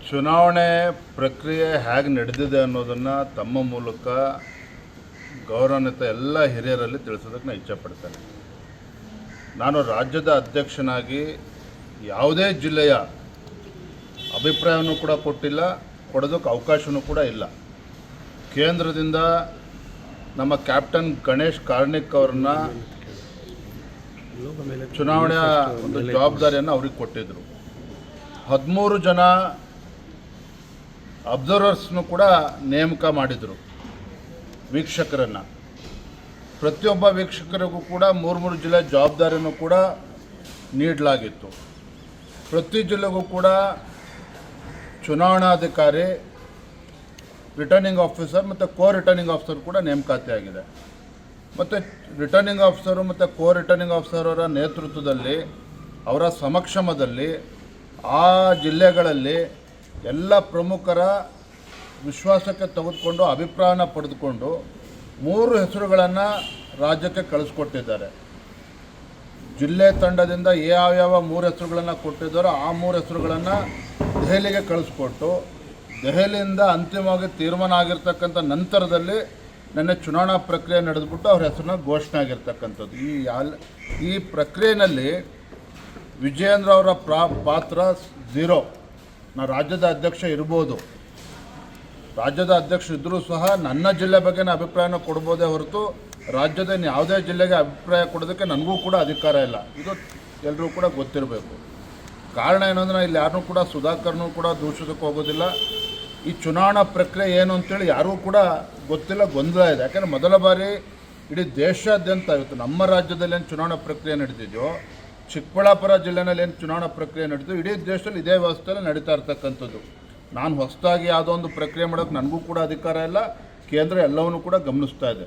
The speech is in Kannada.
ಚುನಾವಣೆ ಪ್ರಕ್ರಿಯೆ ಹೇಗೆ ನಡೆದಿದೆ ಅನ್ನೋದನ್ನು ತಮ್ಮ ಮೂಲಕ ಗೌರವಾನ್ವಿತ ಎಲ್ಲ ಹಿರಿಯರಲ್ಲಿ ತಿಳಿಸೋದಕ್ಕೆ ನಾನು ಇಚ್ಛೆಪಡ್ತೇನೆ. ನಾನು ರಾಜ್ಯದ ಅಧ್ಯಕ್ಷನಾಗಿ ಯಾವುದೇ ಜಿಲ್ಲೆಯ ಅಭಿಪ್ರಾಯವನ್ನು ಕೂಡ ಕೊಟ್ಟಿಲ್ಲ, ಕೊಡೋದಕ್ಕೆ ಅವಕಾಶವೂ ಕೂಡ ಇಲ್ಲ. ಕೇಂದ್ರದಿಂದ ನಮ್ಮ ಕ್ಯಾಪ್ಟನ್ ಗಣೇಶ್ ಕಾರ್ಣಿಕ್ ಅವ್ರನ್ನ ಚುನಾವಣೆಯ ಒಂದು ಜವಾಬ್ದಾರಿಯನ್ನು ಅವ್ರಿಗೆ ಕೊಟ್ಟಿದ್ದರು. 13 ಜನ ಅಬ್ಸರ್ವರ್ಸ್ನು ಕೂಡ ನೇಮಕ ಮಾಡಿದರು, ವೀಕ್ಷಕರನ್ನು. ಪ್ರತಿಯೊಬ್ಬ ವೀಕ್ಷಕರಿಗೂ ಕೂಡ 3 ಜಿಲ್ಲೆ ಜವಾಬ್ದಾರಿಯನ್ನು ಕೂಡ ನೀಡಲಾಗಿತ್ತು. ಪ್ರತಿ ಜಿಲ್ಲೆಗೂ ಕೂಡ ಚುನಾವಣಾಧಿಕಾರಿ, ರಿಟರ್ನಿಂಗ್ ಆಫೀಸರ್ ಮತ್ತು ರಿಟರ್ನಿಂಗ್ ಆಫೀಸರ್ ಕೂಡ ನೇಮಕಾತಿ ಆಗಿದೆ. ಮತ್ತು ರಿಟರ್ನಿಂಗ್ ಆಫೀಸರು ಮತ್ತು ರಿಟರ್ನಿಂಗ್ ಆಫೀಸರ್ ಅವರ ನೇತೃತ್ವದಲ್ಲಿ, ಅವರ ಸಮಕ್ಷಮದಲ್ಲಿ ಆ ಜಿಲ್ಲೆಗಳಲ್ಲಿ ಎಲ್ಲ ಪ್ರಮುಖರ ವಿಶ್ವಾಸಕ್ಕೆ ತೆಗೆದುಕೊಂಡು ಅಭಿಪ್ರಾಯನ ಪಡೆದುಕೊಂಡು 3 ಹೆಸರುಗಳನ್ನು ರಾಜ್ಯಕ್ಕೆ ಕಳಿಸ್ಕೊಟ್ಟಿದ್ದಾರೆ. ಜಿಲ್ಲೆ ತಂಡದಿಂದ ಯಾವ್ಯಾವ 3 ಹೆಸರುಗಳನ್ನು ಕೊಟ್ಟಿದ್ದಾರೋ ಆ 3 ಹೆಸರುಗಳನ್ನು ದೆಹಲಿಗೆ ಕಳಿಸ್ಕೊಟ್ಟು, ದೆಹಲಿಯಿಂದ ಅಂತಿಮವಾಗಿ ತೀರ್ಮಾನ ಆಗಿರ್ತಕ್ಕಂಥ ನಂತರದಲ್ಲಿ ನನ್ನ ಚುನಾವಣಾ ಪ್ರಕ್ರಿಯೆ ನಡೆದುಬಿಟ್ಟು ಅವ್ರ ಹೆಸರನ್ನ ಘೋಷಣೆ ಆಗಿರ್ತಕ್ಕಂಥದ್ದು. ಈ ಪ್ರಕ್ರಿಯೆಯಲ್ಲಿ ವಿಜಯೇಂದ್ರ ಅವರ ಪಾತ್ರ 0. ನಾನು ರಾಜ್ಯದ ಅಧ್ಯಕ್ಷ ಇರ್ಬೋದು, ರಾಜ್ಯದ ಅಧ್ಯಕ್ಷ ಇದ್ದರೂ ಸಹ ನನ್ನ ಜಿಲ್ಲೆ ಬಗ್ಗೆ ಅಭಿಪ್ರಾಯನ ಕೊಡ್ಬೋದೇ ಹೊರತು ರಾಜ್ಯದ ಯಾವುದೇ ಜಿಲ್ಲೆಗೆ ಅಭಿಪ್ರಾಯ ಕೊಡೋದಕ್ಕೆ ನನಗೂ ಕೂಡ ಅಧಿಕಾರ ಇಲ್ಲ. ಇದು ಎಲ್ಲರೂ ಕೂಡ ಗೊತ್ತಿರಬೇಕು. ಕಾರಣ ಏನಂದ್ರೆ ಇಲ್ಲಿ ಯಾರನ್ನೂ ಕೂಡ ಸುಧಾಕರ್ನೂ ಕೂಡ ದೂಷಿಸೋಕ್ಕೆ ಹೋಗೋದಿಲ್ಲ. ಈ ಚುನಾವಣಾ ಪ್ರಕ್ರಿಯೆ ಏನು ಅಂತೇಳಿ ಯಾರಿಗೂ ಕೂಡ ಗೊತ್ತಿಲ್ಲ, ಗೊಂದಲ ಇದೆ. ಯಾಕೆಂದರೆ ಮೊದಲ ಬಾರಿ ಇಡೀ ದೇಶಾದ್ಯಂತ ಇವತ್ತು ನಮ್ಮ ರಾಜ್ಯದಲ್ಲಿ ಏನು ಚುನಾವಣಾ ಪ್ರಕ್ರಿಯೆ ನಡೆದಿದೆಯೋ, ಚಿಕ್ಕಬಳ್ಳಾಪುರ ಜಿಲ್ಲೆನಲ್ಲಿ ಏನು ಚುನಾವಣಾ ಪ್ರಕ್ರಿಯೆ ನಡೆದಿದ್ದು, ಇಡೀ ದೇಶದಲ್ಲಿ ಇದೇ ವ್ಯವಸ್ಥೆಯಲ್ಲಿ ನಡೀತಾ ಇರ್ತಕ್ಕಂಥದ್ದು. ನಾನು ಹೊಸದಾಗಿ ಯಾವುದೋ ಒಂದು ಪ್ರಕ್ರಿಯೆ ಮಾಡೋಕ್ಕೆ ನನಗೂ ಕೂಡ ಅಧಿಕಾರ ಇಲ್ಲ. ಕೇಂದ್ರ ಎಲ್ಲವನ್ನೂ ಕೂಡ ಗಮನಿಸ್ತಾ ಇದೆ.